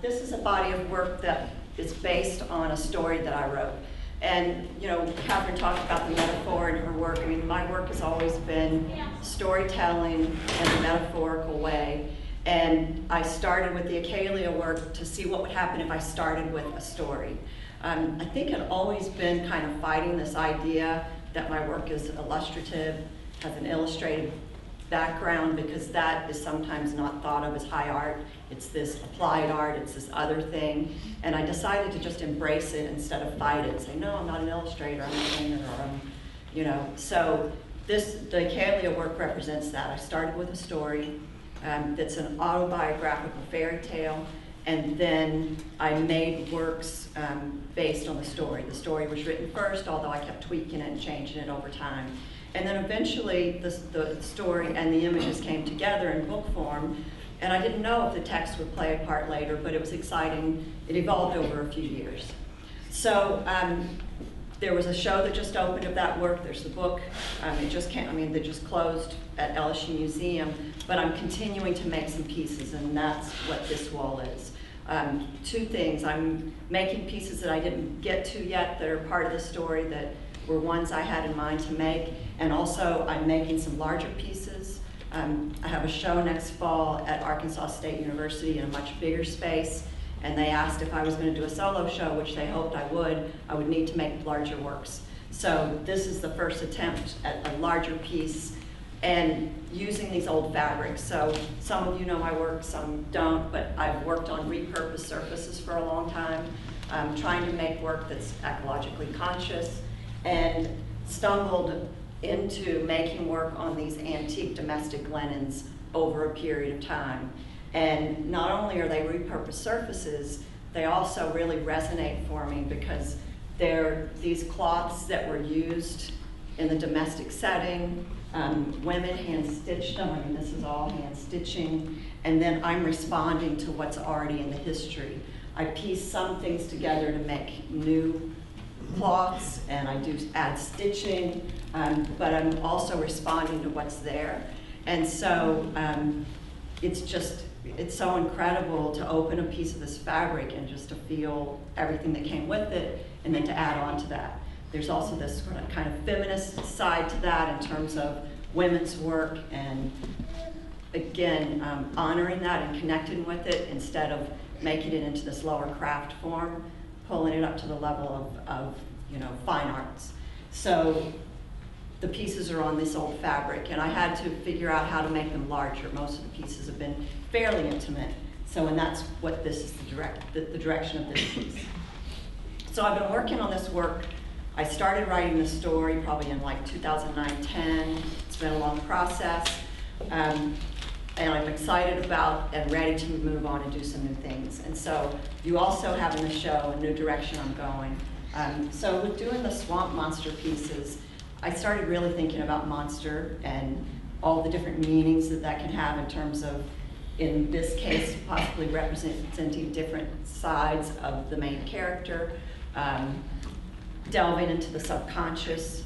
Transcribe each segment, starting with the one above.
This is a body of work that is based on a story that I wrote. And, you know, Catherine talked about the metaphor in her work. I mean, my work has always been storytelling in a metaphorical way. And I started with the Accalia work to see what would happen if I started with a story. I think I'd always been kind of fighting this idea that my work is illustrative, has an illustrative background, because that is sometimes not thought of as high art. It's this applied art, it's this other thing. And I decided to just embrace it instead of fight it and say, no, I'm not an illustrator, I'm a painter, or I'm, you know. So the Accalia work represents that. I started with a story that's an autobiographical fairy tale, and then I made works based on the story. The story was written first, although I kept tweaking it and changing it over time. And then eventually the story and the images came together in book form, and I didn't know if the text would play a part later, but it was exciting. It evolved over a few years. So there was a show that just opened of that work. There's the book. It just can't, I mean, they just closed at LSU Museum, but I'm continuing to make some pieces, and that's what this wall is. Two things. I'm making pieces that I didn't get to yet that are part of the story that were ones I had in mind to make, and also I'm making some larger pieces. I have a show next fall at Arkansas State University in a much bigger space, and they asked if I was going to do a solo show, which they hoped I would need to make larger works. So this is the first attempt at a larger piece, and using these old fabrics. So some of you know my work, some don't, but I've worked on repurposed surfaces for a long time, trying to make work that's ecologically conscious, and stumbled into making work on these antique domestic linens over a period of time. And not only are they repurposed surfaces, they also really resonate for me because they're these cloths that were used in the domestic setting. Women hand stitched them. I mean, this is all hand stitching. And then I'm responding to what's already in the history. I piece some things together to make new cloths, and I do add stitching, but I'm also responding to what's there. And so it's so incredible to open a piece of this fabric and just to feel everything that came with it, and then to add on to that. There's also this kind of feminist side to that in terms of women's work, and again, honoring that and connecting with it instead of making it into this lower craft form, pulling it up to the level of you know, fine arts. So the pieces are on this old fabric, and I had to figure out how to make them larger. Most of the pieces have been fairly intimate, so, and that's what this is the direction of this piece. So I've been working on this work. I started writing the story probably in like 2009-10. It's been a long process. And I'm excited about and ready to move on and do some new things. And so you also have in the show a new direction I'm going. So with doing the swamp monster pieces, I started really thinking about monster and all the different meanings that that can have in terms of, in this case, possibly representing different sides of the main character, delving into the subconscious,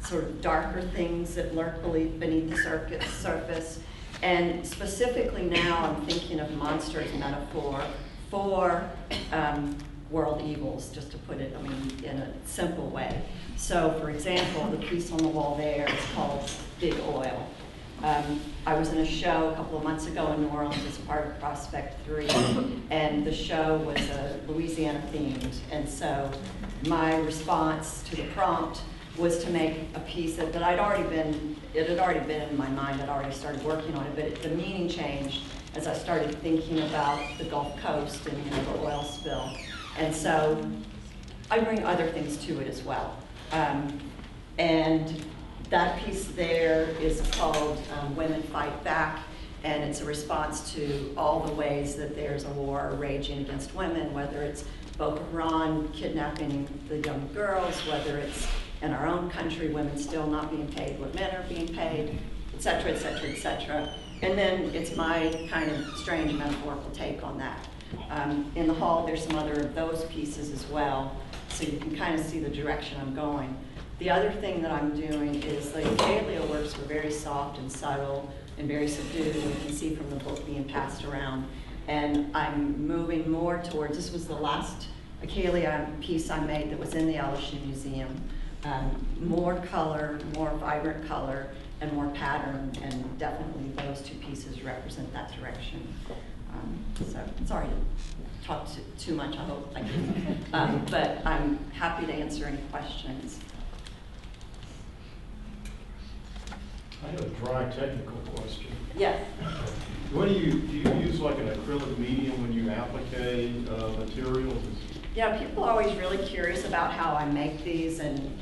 sort of darker things that lurk beneath the surface. And specifically now, I'm thinking of monster as a metaphor for world evils, just to put it, I mean, in a simple way. So, for example, the piece on the wall there is called Big Oil. I was in a show a couple of months ago in New Orleans as part of Prospect 3, and the show was Louisiana themed. And so my response to the prompt was to make a piece that it had already been in my mind. I'd already started working on it, but the meaning changed as I started thinking about the Gulf Coast and, you know, the oil spill. And so I bring other things to it as well. And that piece there is called Women Fight Back, and it's a response to all the ways that there's a war raging against women, whether it's Boko Haram kidnapping the young girls, whether it's in our own country, women still not being paid what men are being paid, et cetera, et cetera, et cetera. And then it's my kind of strange metaphorical take on that. In the hall, there's some other of those pieces as well, so you can kind of see the direction I'm going. The other thing that I'm doing is the Accalia works were very soft and subtle and very subdued, and you can see from the book being passed around. and I'm moving more towards, this was the last Accalia piece I made that was in the LSU Museum. More color, more vibrant color, and more pattern, and definitely those two pieces represent that direction. So, sorry to talk too much, I hope I didn't. But I'm happy to answer any questions. I have a dry technical question. Yes. What do you use like an acrylic medium when you applique materials? Yeah, people are always really curious about how I make these, and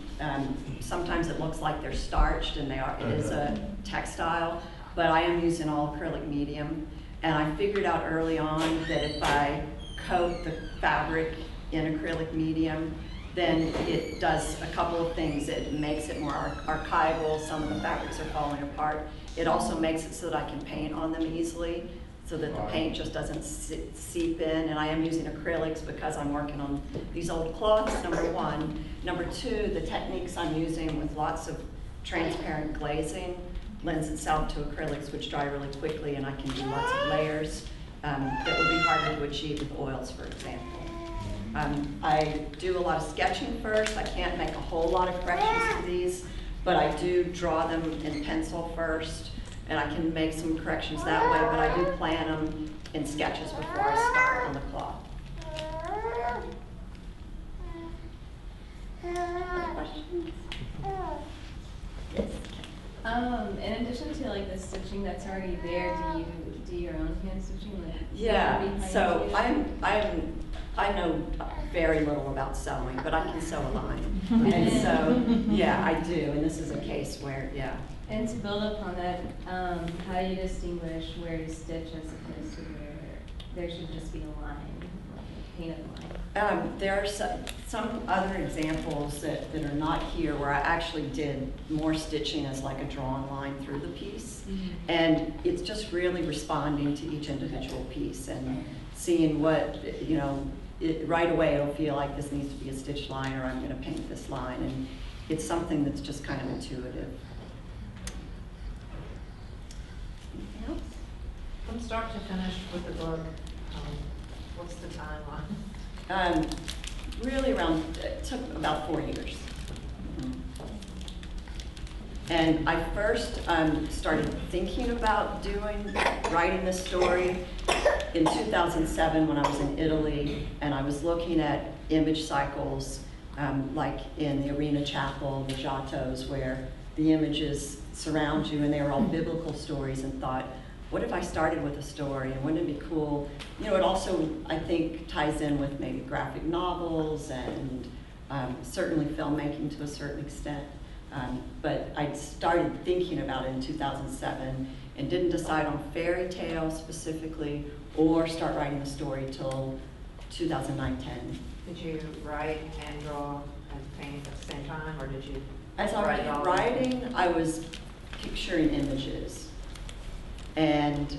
sometimes it looks like they're starched, and it is a textile, but I am using all acrylic medium. And I figured out early on that if I coat the fabric in acrylic medium, then it does a couple of things. It makes it more archival. Some of the fabrics are falling apart. It also makes it so that I can paint on them easily, so that the paint just doesn't seep in. And I am using acrylics because I'm working on these old cloths, number one. Number two, the techniques I'm using with lots of transparent glazing lends itself to acrylics, which dry really quickly, and I can do lots of layers that would be harder to achieve with oils, for example. I do a lot of sketching first. I can't make a whole lot of corrections to these, but I do draw them in pencil first, and I can make some corrections that way, but I do plan them in sketches before I start on the cloth. Other questions? Yes. In addition to like the stitching that's already there, do you do your own hand stitching? Like, yeah, so I know very little about sewing, but I can sew a line. And so, yeah, I do, and this is a case where, yeah. And to build upon that, how do you distinguish where to stitch as opposed to where there should just be a line, like a painted line? There are some other examples that are not here where I actually did more stitching as like a drawn line through the piece. Mm-hmm. And it's just really responding to each individual piece and seeing what, you know, right away it'll feel like this needs to be a stitched line, or I'm going to paint this line. And it's something that's just kind of intuitive. Anything else? From start to finish with the book, what's the timeline? Really it took about 4 years. Mm-hmm. And I first started thinking about writing this story in 2007 when I was in Italy, and I was looking at image cycles like in the Arena Chapel, the Giottos, where the images surround you, and they were all biblical stories, and thought, what if I started with a story, and wouldn't it be cool? You know, it also, I think, ties in with maybe graphic novels and certainly filmmaking to a certain extent. But I started thinking about it in 2007 and didn't decide on fairy tale specifically or start writing the story till 2009-10. Did you write and draw and paint at the same time, or did you? As I was writing, I was picturing images. And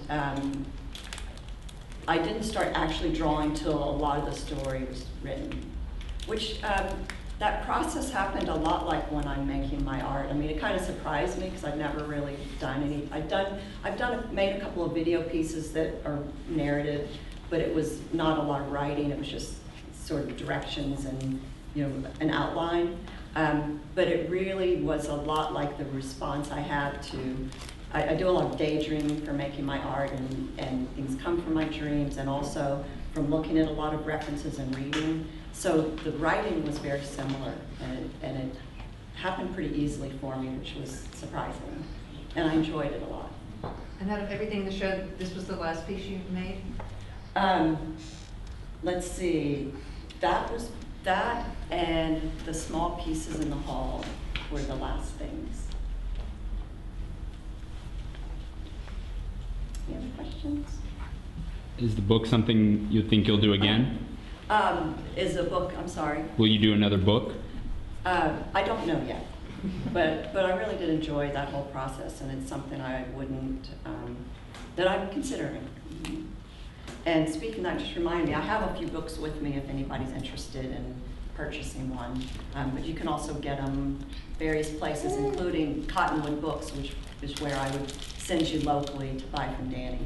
I didn't start actually drawing till a lot of the story was written, which that process happened a lot like when I'm making my art. I mean, it kind of surprised me because I've never really done any. Made a couple of video pieces that are narrative, but it was not a lot of writing. It was just sort of directions and, you know, an outline. But it really was a lot like the response I had to. I do a lot of daydreaming for making my art, and things come from my dreams, and also from looking at a lot of references and reading. So the writing was very similar, and it happened pretty easily for me, which was surprising. And I enjoyed it a lot. And out of everything in the show, this was the last piece you made? Let's see, that and the small pieces in the hall were the last things. Any other questions? Is the book something you think you'll do again? Is a book, I'm sorry. Will you do another book? I don't know yet, but I really did enjoy that whole process, and it's something I wouldn't, that I'm considering. Mm-hmm. And speaking of that, just remind me, I have a few books with me if anybody's interested in purchasing one, but you can also get them various places, including Cottonwood Books, which is where I would send you locally to buy from Danny.